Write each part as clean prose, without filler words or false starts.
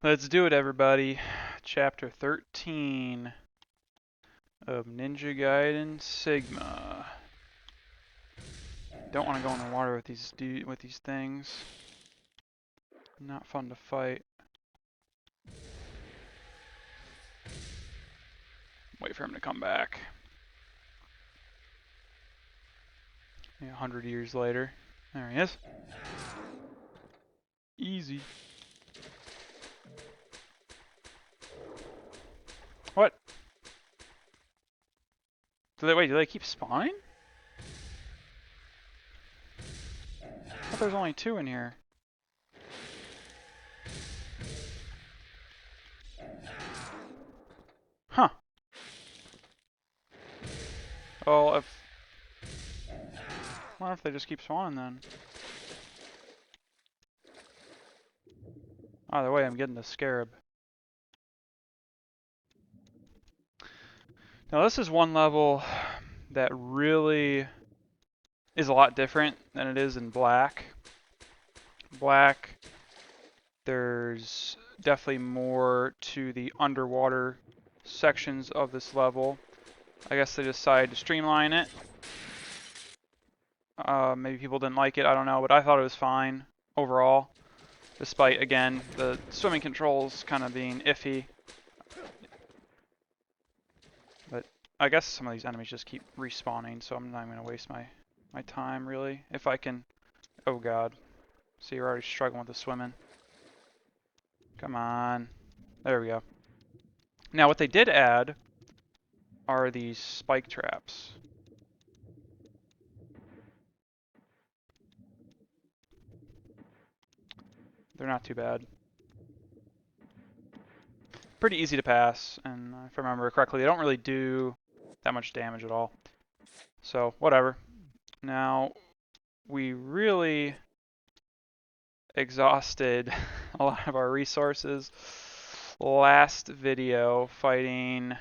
Let's do it, everybody. Chapter 13 of Ninja Gaiden Sigma. Don't want to go in the water with these things. Not fun to fight. Wait for him to come back. 100 years later. There he is. Easy. What? Do they keep spawning? I thought there's only 2 in here. Huh. Well, I wonder if they just keep spawning then. Either way, I'm getting the scarab. Now this is one level that really is a lot different than it is in Black. Black, there's definitely more to the underwater sections of this level. I guess they decided to streamline it. Maybe people didn't like it, I don't know, but I thought it was fine overall. Despite, again, the swimming controls kind of being iffy. But I guess some of these enemies just keep respawning, so I'm not even going to waste my time, really. If I can... Oh, God. See, you're already struggling with the swimming. Come on. There we go. Now, what they did add are these spike traps. They're not too bad. Pretty easy to pass, and if I remember correctly, they don't really do that much damage at all. So, whatever. Now, we really exhausted a lot of our resources last video fighting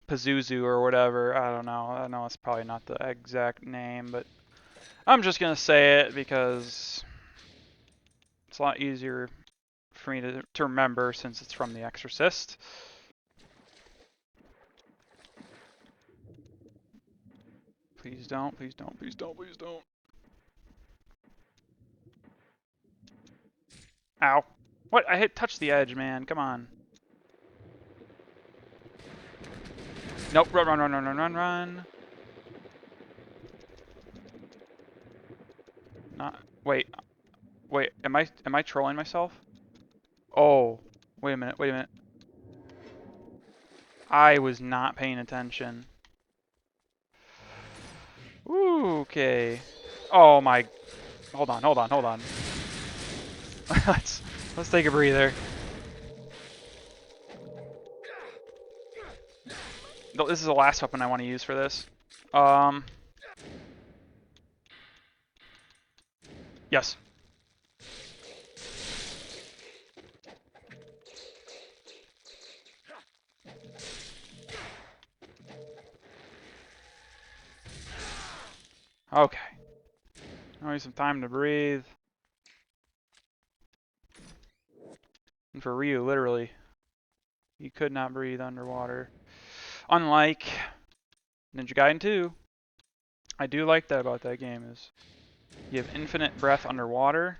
Pazuzu or whatever. I don't know. I know it's probably not the exact name, but I'm just going to say it because it's a lot easier for me to remember since it's from The Exorcist. Please don't, please don't, please don't, please don't. Ow. What? I touched the edge, man. Come on. Nope. Run, run, run, run, run, run, run. Not. Wait. Wait. Am I trolling myself? Oh. Wait a minute. Wait a minute. I was not paying attention. Ooh, okay. Oh my. Hold on. Hold on. Hold on. let's take a breather. This is the last weapon I want to use for this. Yes. Okay. I need some time to breathe. And for Ryu, literally, he could not breathe underwater. Unlike Ninja Gaiden 2, I do like that about that game is you have infinite breath underwater.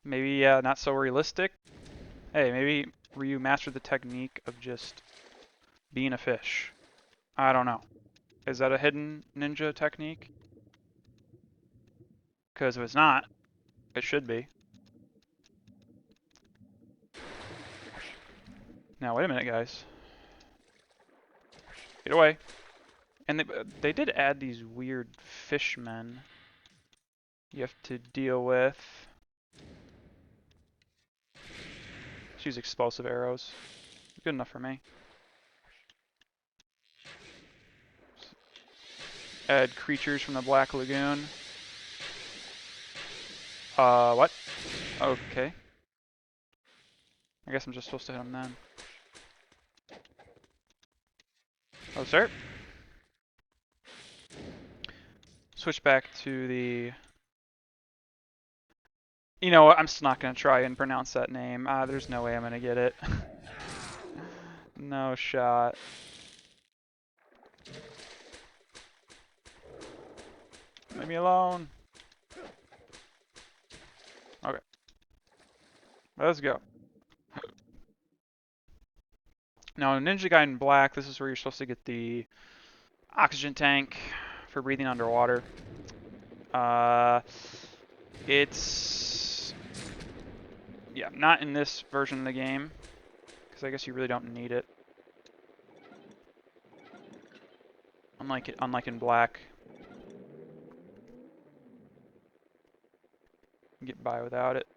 Maybe, yeah, not so realistic. Hey, maybe Ryu mastered the technique of just being a fish. I don't know. Is that a hidden ninja technique? Because if it's not, it should be. Now, wait a minute, guys. Get away. And they did add these weird fishmen you have to deal with. Let's use explosive arrows. Good enough for me. Add creatures from the Black Lagoon. What? Okay. I guess I'm just supposed to hit them then. Oh, sir. Switch back to the You know what? I'm still not gonna try and pronounce that name. There's no way I'm gonna get it. No shot. Leave me alone. Okay. Let's go. Now, in Ninja Gaiden Black, this is where you're supposed to get the oxygen tank for breathing underwater. It's... Yeah, not in this version of the game, because I guess you really don't need it. Unlike in Black. You get by without it.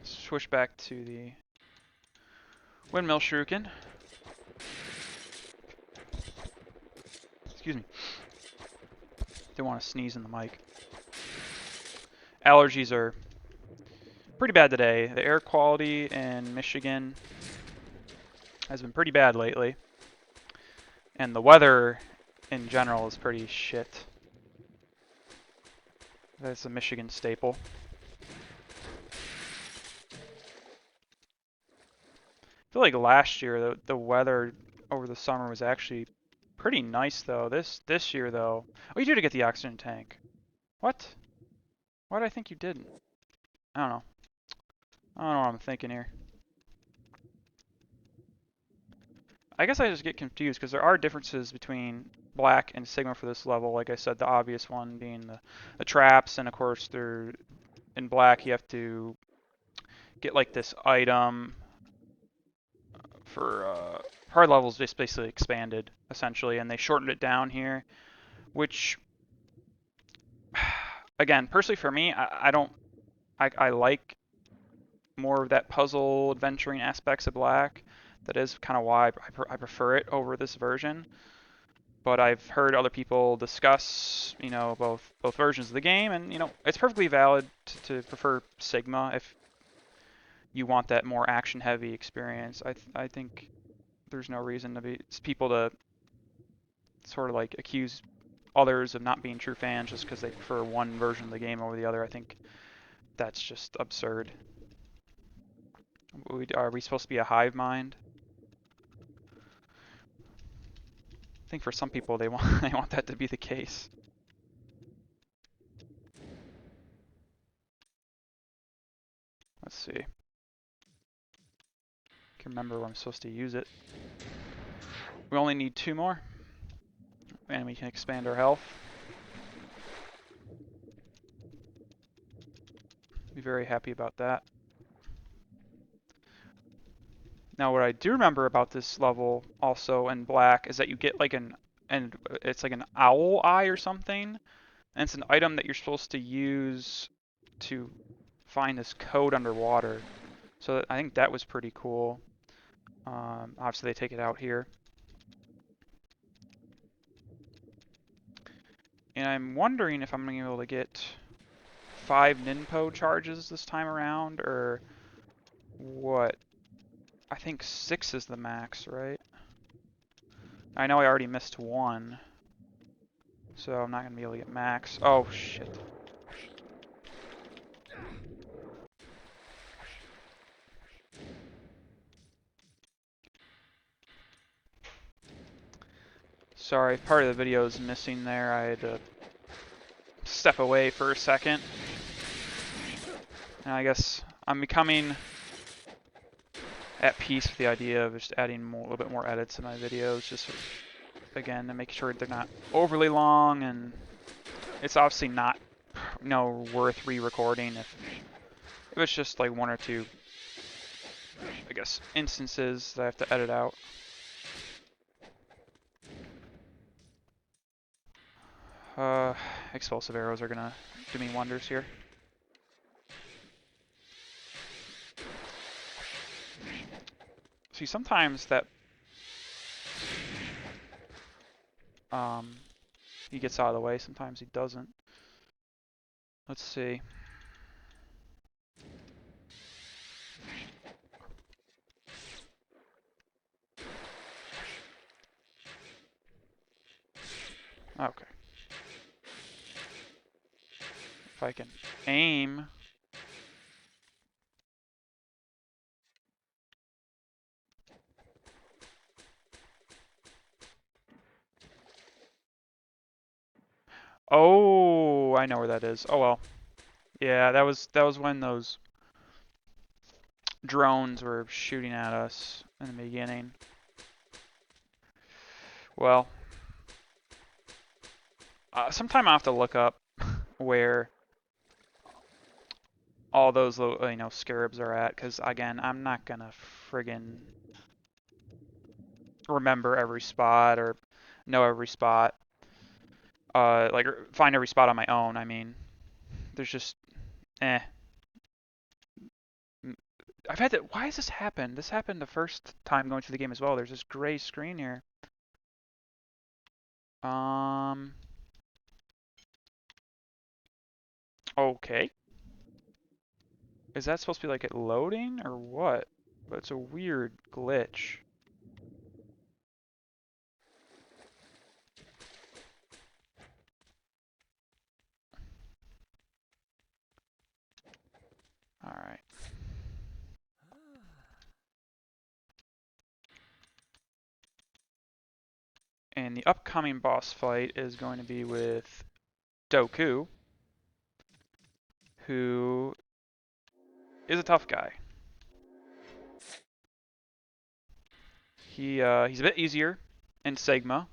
Switch back to the windmill shuriken. Excuse me. Didn't want to sneeze in the mic. Allergies are pretty bad today. The air quality in Michigan has been pretty bad lately. And the weather in general is pretty shit. That's a Michigan staple. I feel like last year the weather over the summer was actually pretty nice though. This year though, oh, you did get the oxygen tank. What? Why did I think you didn't? I don't know. I don't know what I'm thinking here. I guess I just get confused because there are differences between Black and Sigma for this level. Like I said, the obvious one being the traps, and of course they're in Black you have to get like this item for hard levels just basically expanded essentially, and they shortened it down here, which again, personally for me, I like more of that puzzle adventuring aspects of Black. That is kind of why I prefer it over this version. But I've heard other people discuss, you know, both versions of the game, and you know, it's perfectly valid to prefer Sigma if you want that more action-heavy experience. I think there's no reason to be people to sort of like accuse others of not being true fans just because they prefer one version of the game over the other. I think that's just absurd. Are we supposed to be a hive mind? I think for some people they want they want that to be the case. Let's see. I can remember where I'm supposed to use it. We only need 2 more, and we can expand our health. Be very happy about that. Now, what I do remember about this level, also in Black, is that you get like it's like an owl eye or something, and it's an item that you're supposed to use to find this code underwater. So I think that was pretty cool. Obviously, they take it out here. And I'm wondering if I'm going to be able to get 5 Ninpo charges this time around, or what? I think 6 is the max, right? I know I already missed 1, so I'm not going to be able to get max. Oh, shit. Sorry, part of the video is missing there. I had to step away for a second. And I guess I'm becoming at peace with the idea of just adding a little bit more edits in my videos, just again to make sure they're not overly long, and it's obviously not worth re-recording if it's just like 1 or 2, I guess, instances that I have to edit out. Explosive arrows are gonna do me wonders here. See, sometimes that he gets out of the way, sometimes he doesn't. Let's see. Okay. If I can aim. Oh, I know where that is. Oh well. Yeah, that was when those drones were shooting at us in the beginning. Well, sometime I'll have to look up where all those little, scarabs are at, because again, I'm not gonna friggin' remember every spot or know every spot. Like find every spot on my own. I mean, there's just eh. I've had that. Why has this happened? This happened the first time going through the game as well. There's this gray screen here. Um. Okay. Is that supposed to be like it loading or what? But it's a weird glitch. All right. And the upcoming boss fight is going to be with Doku, who is a tough guy. He's a bit easier in Sigma.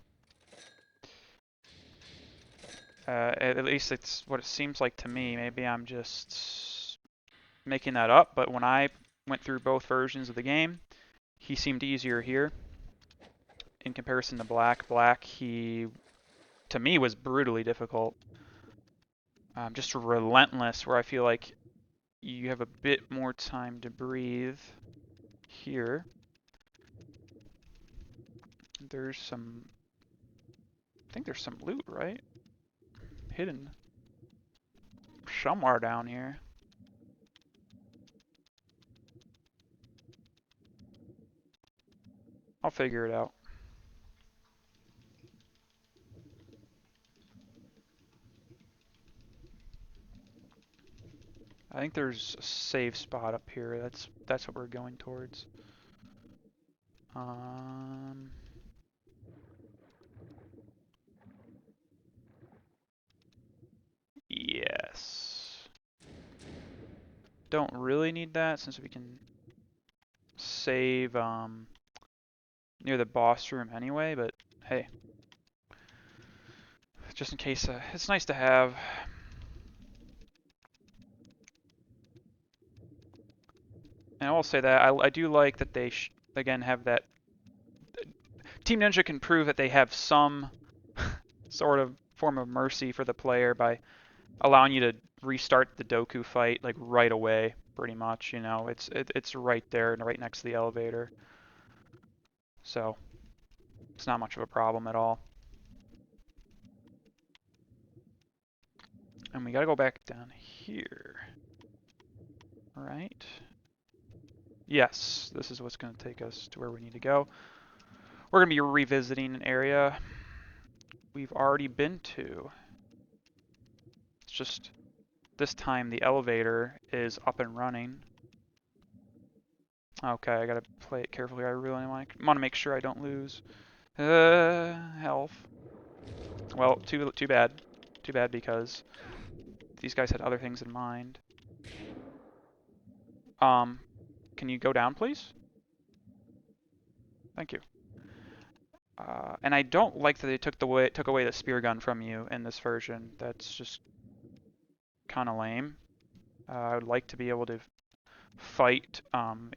At least it's what it seems like to me. Maybe I'm just making that up, but when I went through both versions of the game, he seemed easier here in comparison to Black. Black, he to me was brutally difficult. Just relentless, where I feel like you have a bit more time to breathe here. There's some, I think there's some loot, right? Hidden somewhere down here. I'll figure it out. I think there's a save spot up here. That's what we're going towards. Yes. Don't really need that since we can save near the boss room anyway, but hey, just in case, it's nice to have. And I will say that I do like that they again have that. Team Ninja can prove that they have some sort of form of mercy for the player by allowing you to restart the Doku fight like right away, pretty much. It's right there and right next to the elevator, so it's not much of a problem at all. And we gotta go back down here, right? Yes, this is what's gonna take us to where we need to go. We're gonna be revisiting an area we've already been to. It's just this time the elevator is up and running. Okay, I gotta play it carefully. I really want to make sure I don't lose health. Well, too bad. Too bad because these guys had other things in mind. Can you go down, please? Thank you. And I don't like that they took away the spear gun from you in this version. That's just kind of lame. I would like to be able to fight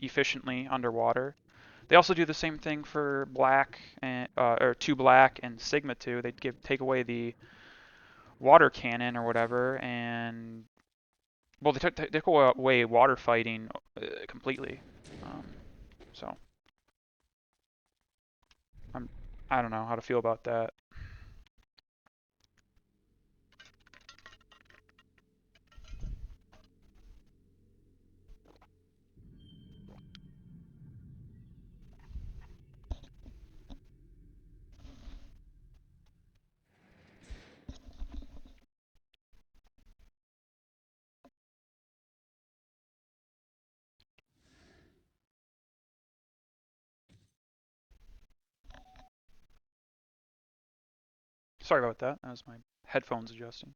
efficiently underwater. They also do the same thing for Black and or 2 Black and Sigma 2. They take away the water cannon or whatever, and well, they took away water fighting completely. So I don't know how to feel about that. Sorry about that. That was my headphones adjusting.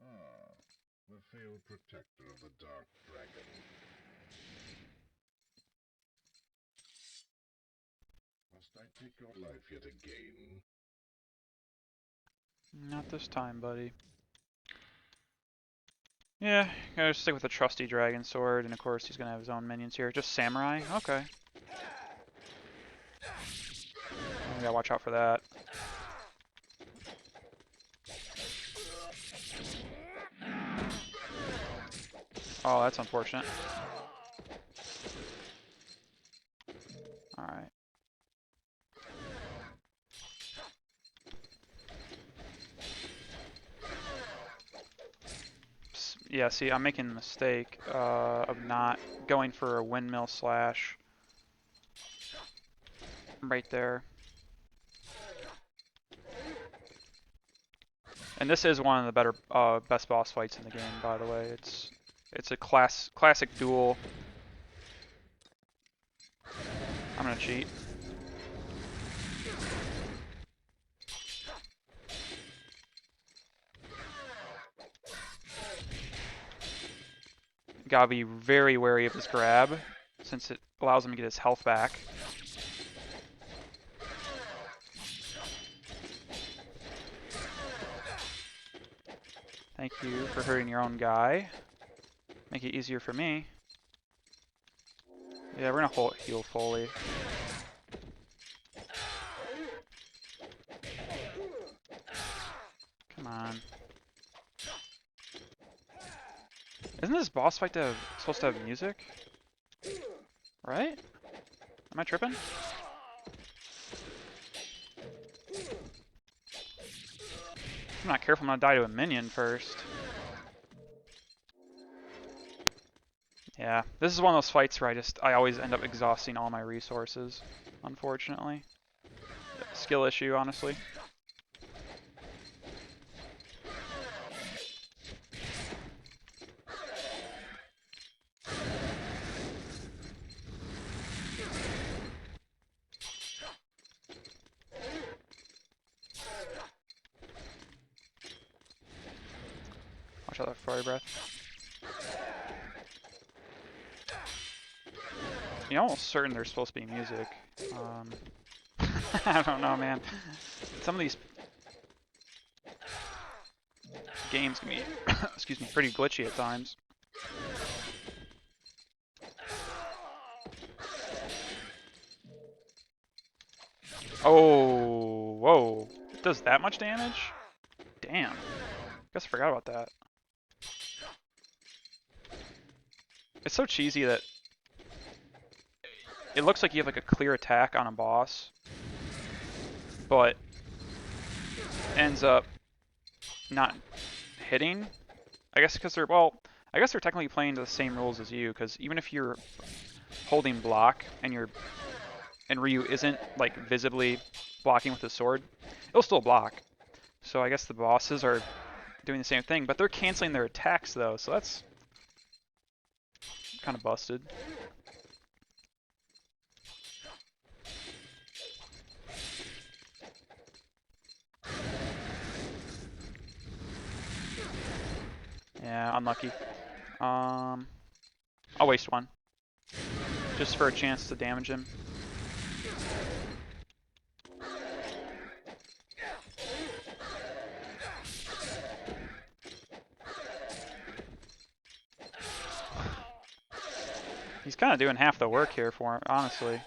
Ah, the failed protector of the Dark Dragon. Must I take your life yet again? Not this time, buddy. Yeah, gotta stick with the trusty dragon sword, and of course he's gonna have his own minions here. Just samurai? Okay. We gotta watch out for that. Oh, that's unfortunate. Alright. Yeah, see, I'm making the mistake of not going for a windmill slash right there. And this is one of the better, best boss fights in the game, by the way. It's a classic duel. I'm gonna cheat. Gotta be very wary of his grab, since it allows him to get his health back. Thank you for hurting your own guy. Make it easier for me. Yeah, we're gonna heal fully. Come on. Isn't this boss fight supposed to have music? Right? Am I tripping? If I'm not careful, I'm gonna die to a minion first. Yeah, this is one of those fights where I always end up exhausting all my resources, unfortunately. Skill issue, honestly. Watch out that fire breath. You're almost certain there's supposed to be music. I don't know, man. Some of these games can be, excuse me, pretty glitchy at times. Oh, whoa. It does that much damage? Damn. Guess I forgot about that. It's so cheesy that it looks like you have like a clear attack on a boss, but ends up not hitting. I guess because I guess they're technically playing to the same rules as you, because even if you're holding block and Ryu isn't like visibly blocking with his sword, it'll still block. So I guess the bosses are doing the same thing, but they're canceling their attacks though, so that's kind of busted. Yeah, unlucky. I'll waste one. Just for a chance to damage him. He's kind of doing half the work here for him, honestly.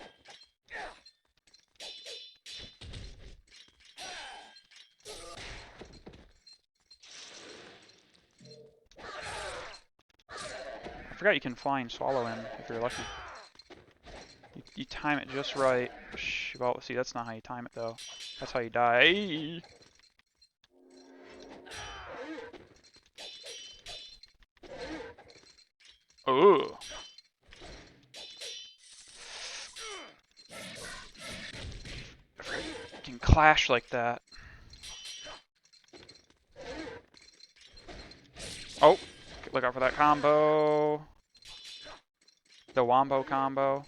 I forgot you can flying swallow him if you're lucky. You time it just right. Well, see, that's not how you time it, though. That's how you die. Ooh. It can clash like that. Oh, look out for that combo. The wombo combo.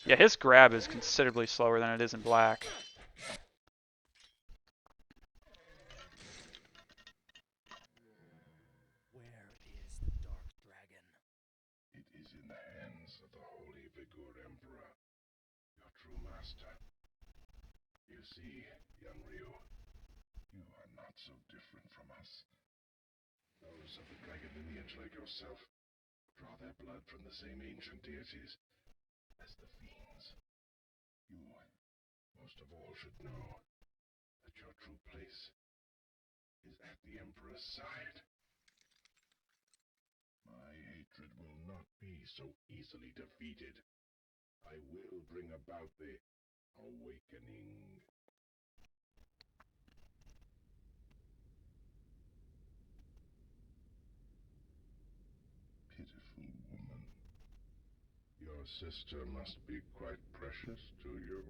Yeah, his grab is considerably slower than it is in black. Master. You see, young Ryu, you are not so different from us. Those of the dragon lineage like yourself draw their blood from the same ancient deities as the fiends. You, most of all, should know that your true place is at the Emperor's side. My hatred will not be so easily defeated. I will bring about the awakening. Pitiful woman. Your sister must be quite precious to you.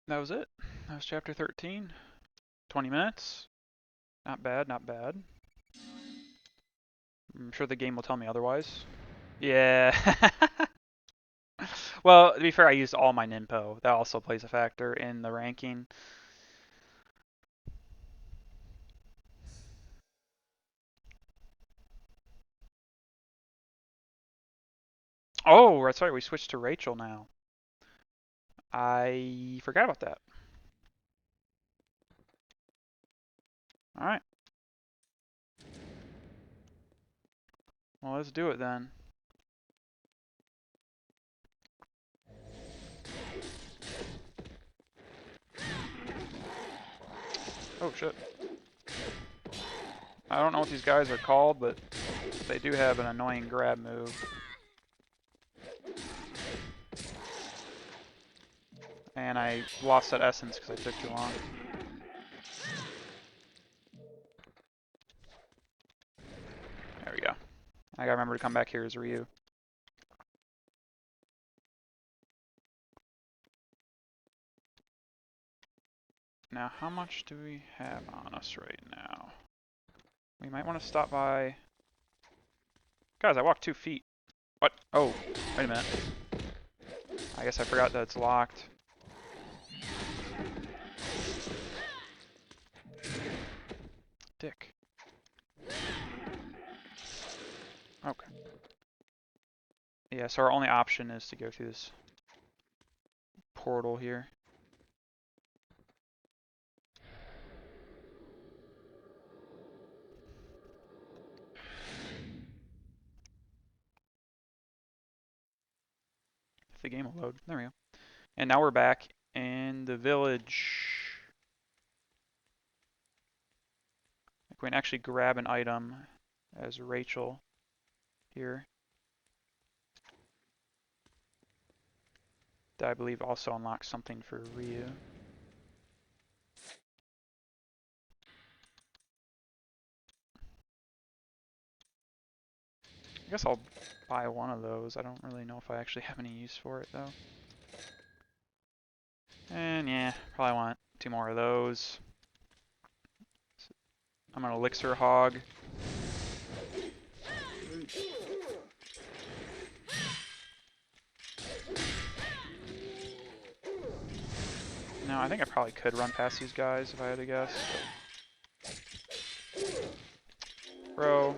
That was it. That was chapter 13. 20 minutes. Not bad, not bad. I'm sure the game will tell me otherwise. Yeah. Well, to be fair, I used all my Ninpo. That also plays a factor in the ranking. Oh, that's right. We switched to Rachel now. I forgot about that. All right. Well, let's do it then. Oh, shit. I don't know what these guys are called, but they do have an annoying grab move. And I lost that essence because I took too long. There we go. I gotta remember to come back here as Ryu. Now, how much do we have on us right now? We might want to stop by... Guys, I walked 2 feet. What? Oh, wait a minute. I guess I forgot that it's locked. Dick. Okay. Yeah, so our only option is to go through this portal here. If the game will load. There we go. And now we're back in the village. We can actually grab an item as Rachel here. That I believe also unlocks something for Ryu. I guess I'll buy one of those. I don't really know if I actually have any use for it though. And yeah, probably want 2 more of those. I'm gonna elixir hog. No, I think I probably could run past these guys if I had to guess. Bro.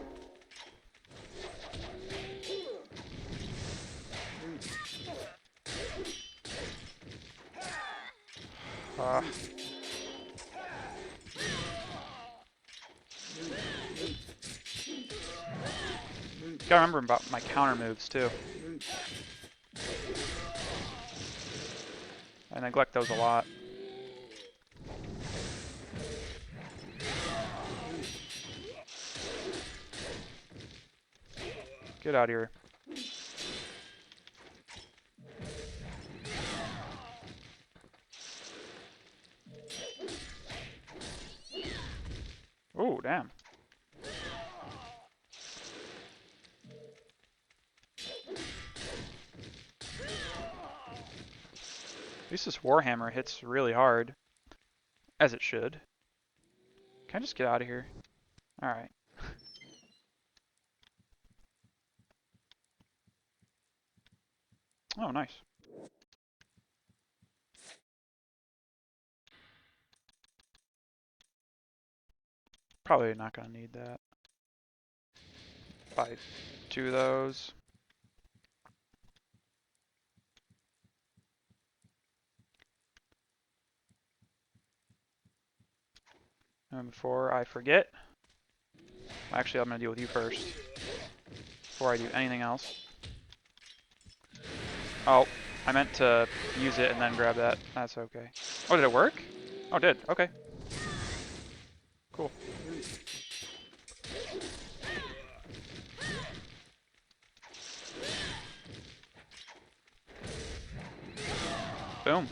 Gotta remember about my counter moves too. I neglect those a lot. Get out of here. Oh, damn. least this Warhammer hits really hard. As it should. Can I just get out of here? Alright. Oh, nice. Probably not gonna need that. Buy 2 of those. And before I forget, actually I'm gonna deal with you first. Before I do anything else. Oh, I meant to use it and then grab that. That's okay. Oh, did it work? Oh, it did. Okay. Cool. Boom.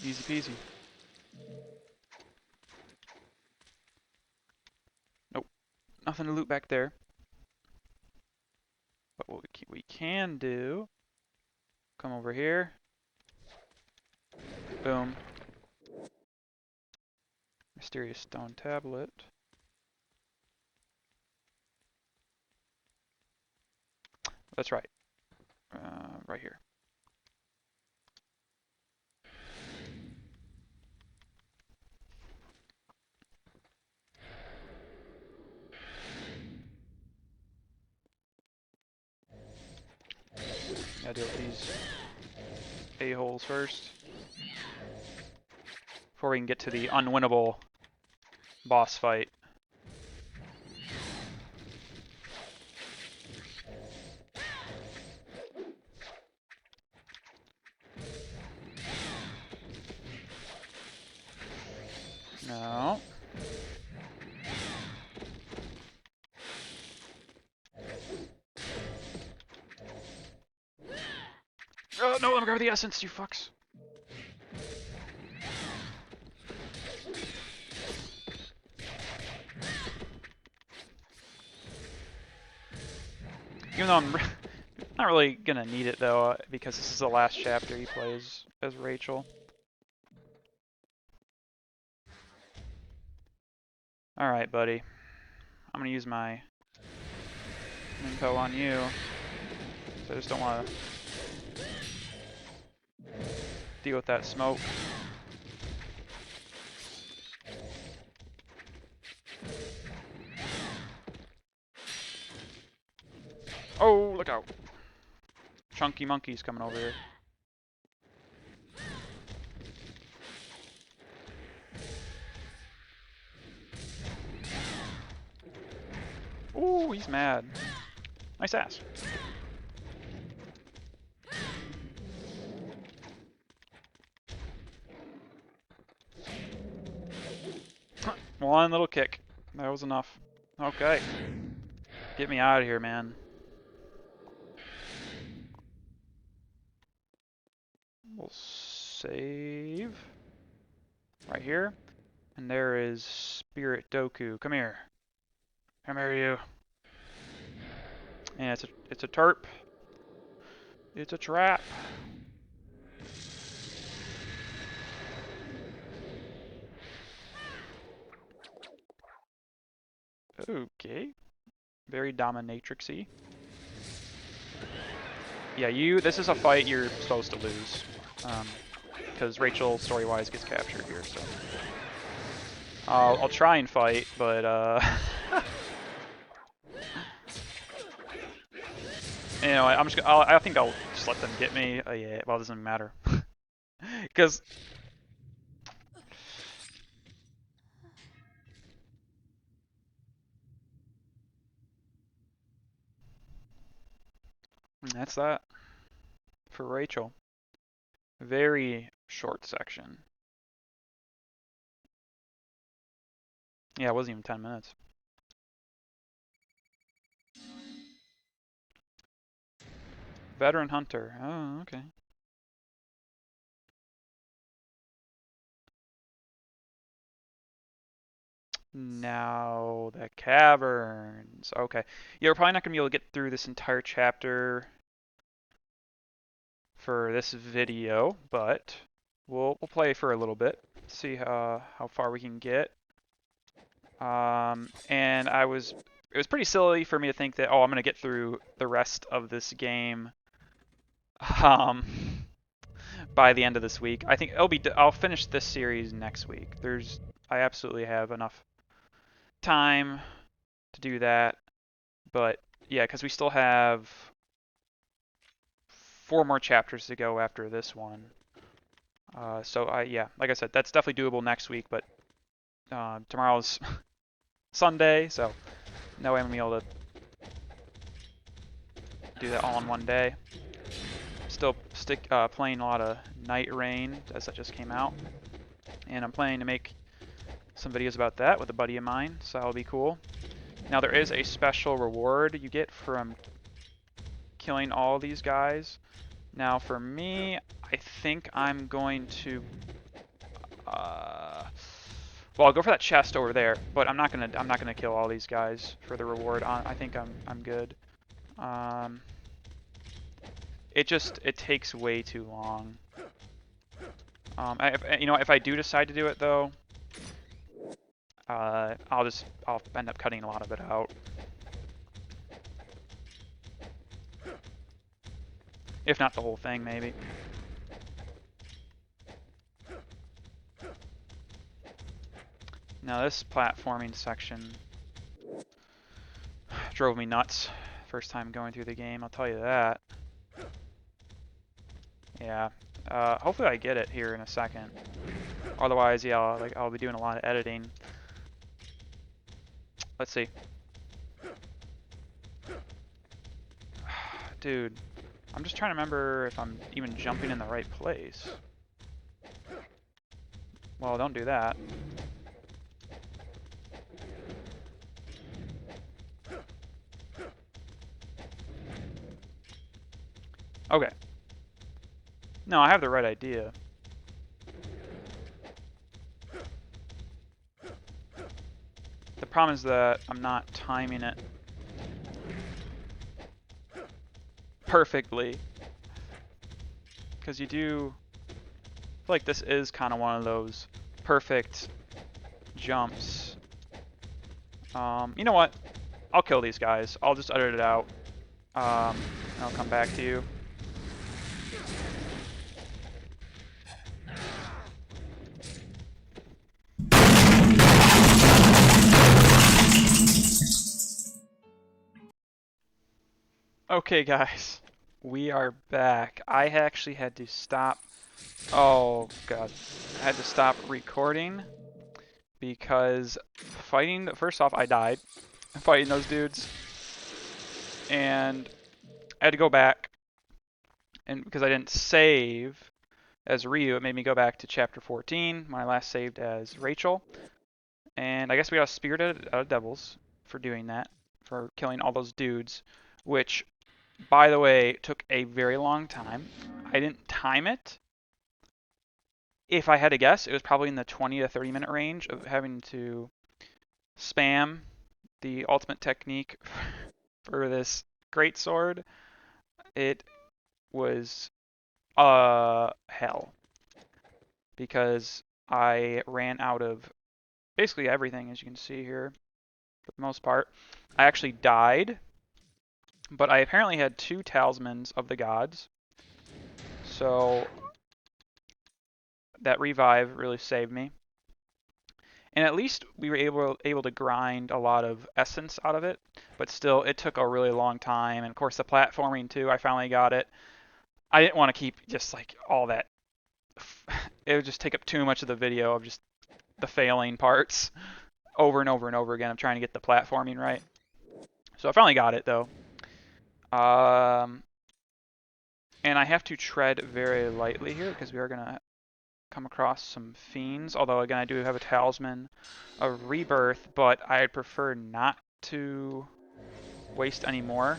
Easy peasy. Nope. Nothing to loot back there. But what we can do, come over here. Boom. Mysterious stone tablet. That's right. Right here. Gotta deal with these a-holes first. Before we can get to the unwinnable boss fight. No. Oh, no, let me grab the essence, you fucks. Even though I'm not really gonna need it though, because this is the last chapter he plays as Rachel. Alright, buddy. I'm gonna use my info on you. So I just don't wanna deal with that smoke. Oh, look out. Chunky monkey's coming over here. Ooh, he's mad. Nice ass. One little kick. That was enough. Okay. Get me out of here, man. We'll save. Right here. And there is Spirit Doku. Come here. Come here, you. And it's a terp. It's a trap. Okay. Very dominatrixy. Yeah, this is a fight you're supposed to lose. Because Rachel, story-wise, gets captured here, so. I'll try and fight, but, you know, I think I'll just let them get me. Yeah, well, it doesn't matter. Because... That's that. For Rachel. Very short section. Yeah, it wasn't even 10 minutes. Veteran Hunter. Oh, okay. Now the caverns. Okay. Yeah, we're probably not gonna be able to get through this entire chapter for this video, but we'll play for a little bit, see how far we can get. And it was pretty silly for me to think that, oh, I'm gonna get through the rest of this game um, by the end of this week. I think I'll finish this series next week. I absolutely have enough time to do that, but yeah, because we still have 4 more chapters to go after this one. So yeah, like I said, that's definitely doable next week, but tomorrow's Sunday, so no way I'm gonna be able to do that all in one day. Still playing a lot of Night Rain, as that just came out, and I'm planning to make some videos about that with a buddy of mine, so that'll be cool. Now there is a special reward you get from killing all these guys. Now for me, I think I'm going to well, I'll go for that chest over there, but I'm not gonna kill all these guys for the reward. I think I'm good. It takes way too long. If I do decide to do it though, I'll end up cutting a lot of it out. If not the whole thing, maybe. Now this platforming section drove me nuts first time going through the game, I'll tell you that. Yeah. Hopefully I get it here in a second. Otherwise, yeah, I'll be doing a lot of editing. Let's see. Dude, I'm just trying to remember if I'm even jumping in the right place. Well, don't do that. Okay. No, I have the right idea. The problem is that I'm not timing it perfectly. Because I feel like this is kind of one of those perfect jumps. You know what? I'll kill these guys. I'll just edit it out. And I'll come back to you. Okay, guys, we are back. I actually had to stop. Oh god, I had to stop recording because first off, I died fighting those dudes, and I had to go back, and because I didn't save as Ryu, it made me go back to chapter 14 when I last saved as Rachel, and I guess we got spirited out of devils for doing that, for killing all those dudes, which, by the way, took a very long time. I didn't time it. If I had to guess, it was probably in the 20 to 30 minute range of having to spam the ultimate technique for this great sword. It was hell because I ran out of basically everything, as you can see here, for the most part. I actually died, but I apparently had 2 talismans of the gods, so that revive really saved me. And at least we were able to grind a lot of essence out of it, but still, it took a really long time. And of course, the platforming too, I finally got it. I didn't want to keep just like all that. It would just take up too much of the video of just the failing parts over and over and over again of trying to get the platforming right. So I finally got it though. And I have to tread very lightly here because we are going to come across some fiends. Although, again, I do have a talisman of rebirth, but I'd prefer not to waste any more.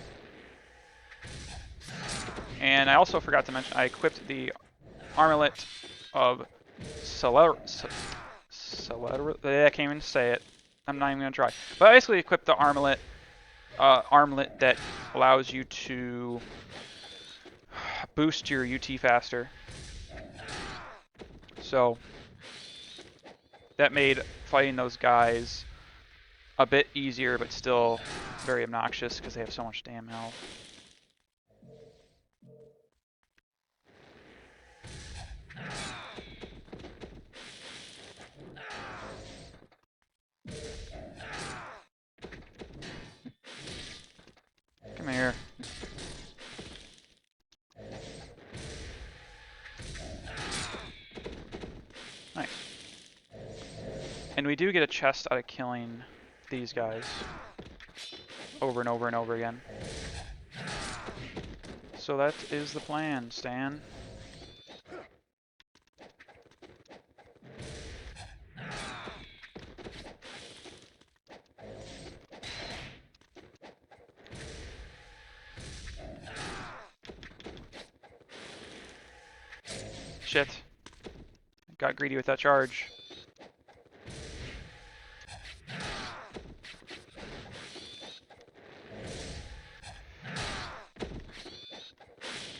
And I also forgot to mention I equipped the armlet of I can't even say it. I'm not even gonna try. But I basically equipped the armlet that allows you to boost your UT faster. So that made fighting those guys a bit easier, but still very obnoxious because they have so much damn health. Come here. Nice. And we do get a chest out of killing these guys over and over and over again. So that is the plan, Stan. Shit. Got greedy with that charge.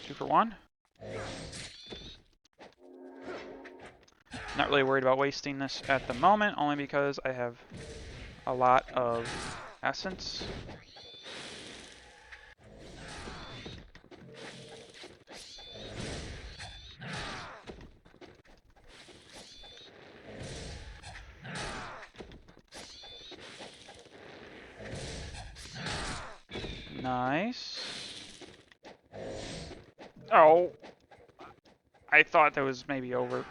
Two for one. Not really worried about wasting this at the moment, only because I have a lot of essence. Nice. Oh. I thought that was maybe over.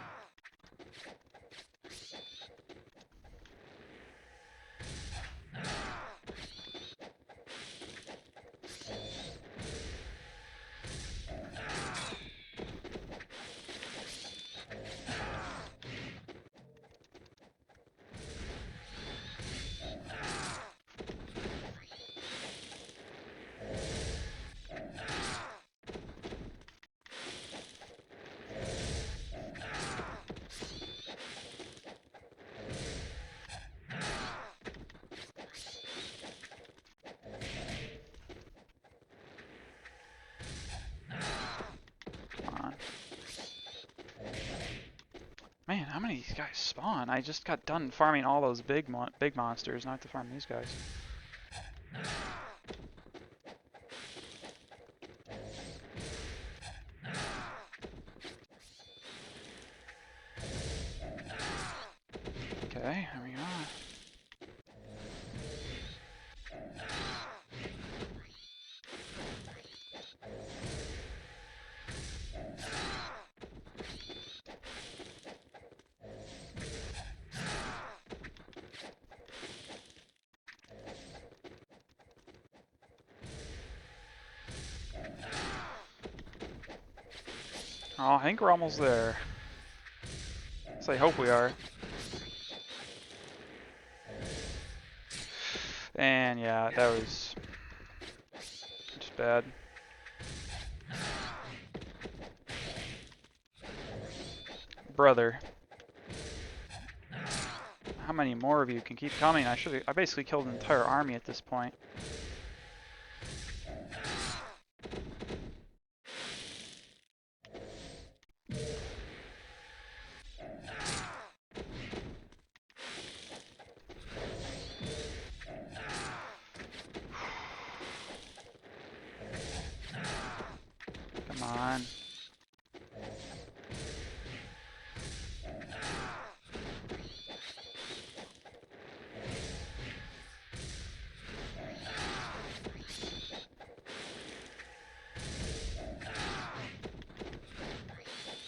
Man, how many of these guys spawn? I just got done farming all those big monsters, not to farm these guys. Okay, here we go. Oh, I think we're almost there. So I hope we are. And yeah, that was just bad. Brother. How many more of you can keep coming? I basically killed an entire army at this point. Come on.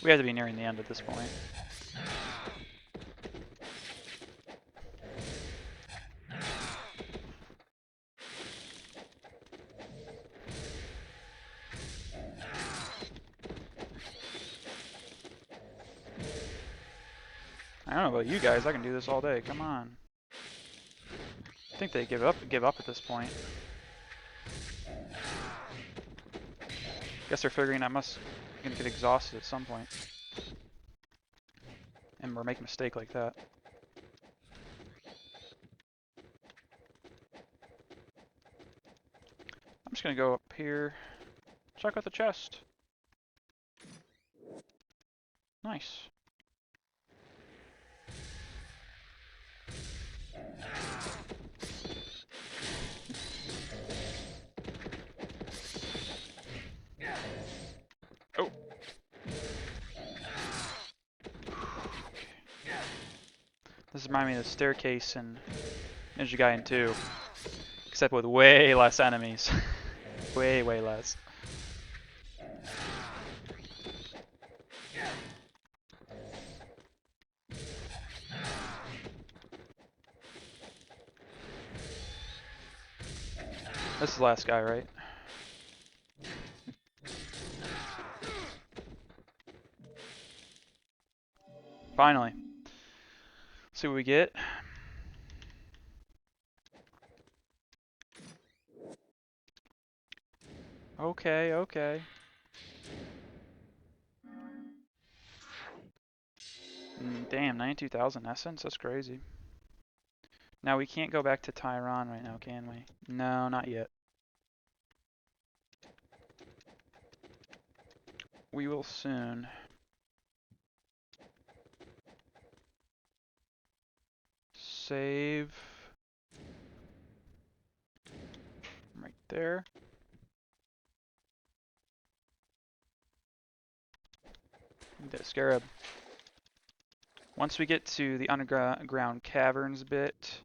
We have to be nearing the end at this point. I don't know about you guys, I can do this all day. Come on. I think they give up at this point. Guess they're figuring gonna get exhausted at some point. And we're making a mistake like that. just gonna go up here, check out the chest. Nice. Oh. This reminds me of the staircase in Ninja Gaiden 2, except with way less enemies. way less. This is the last guy, right? Finally. See what we get. Okay, okay. Damn, 92,000 essence? That's crazy. Now we can't go back to Tyron right now, can we? No, not yet. We will soon. Save. Right there. That scarab. Once we get to the underground caverns bit,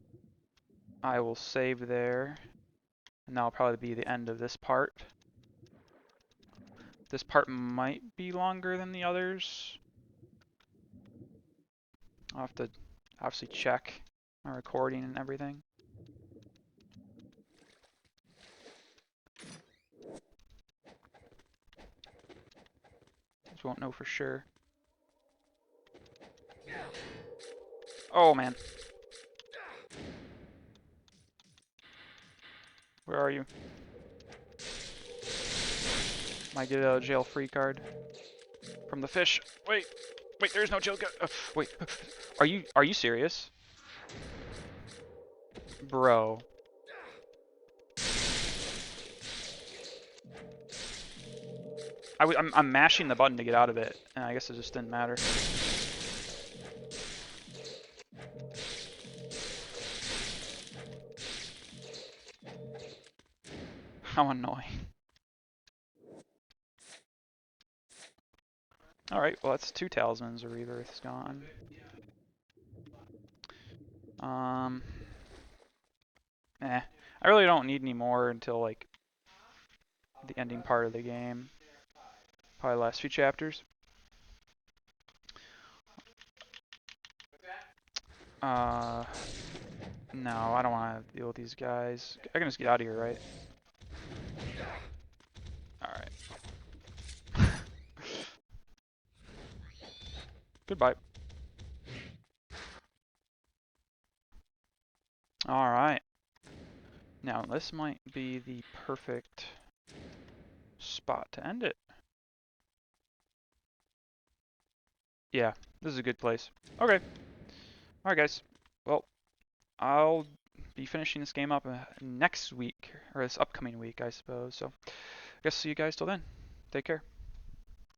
I will save there. And that'll probably be the end of this part. This part might be longer than the others. I'll have to obviously check my recording and everything. Just won't know for sure. Oh man. Where are you? Might get a jail free card from the fish. Wait, there's no jail card. Wait, are you serious? Bro. I'm mashing the button to get out of it, and I guess it just didn't matter. How annoying. Alright, well that's 2 talismans. A rebirth's gone. I really don't need any more until like the ending part of the game. Probably the last few chapters. No, I don't want to deal with these guys. I can just get out of here, right? Alright. Goodbye. Alright. Now, this might be the perfect spot to end it. Yeah, this is a good place. Okay. Alright, guys. Well, I'll be finishing this game up next week, or this upcoming week, I suppose. So, I guess see you guys till then. Take care.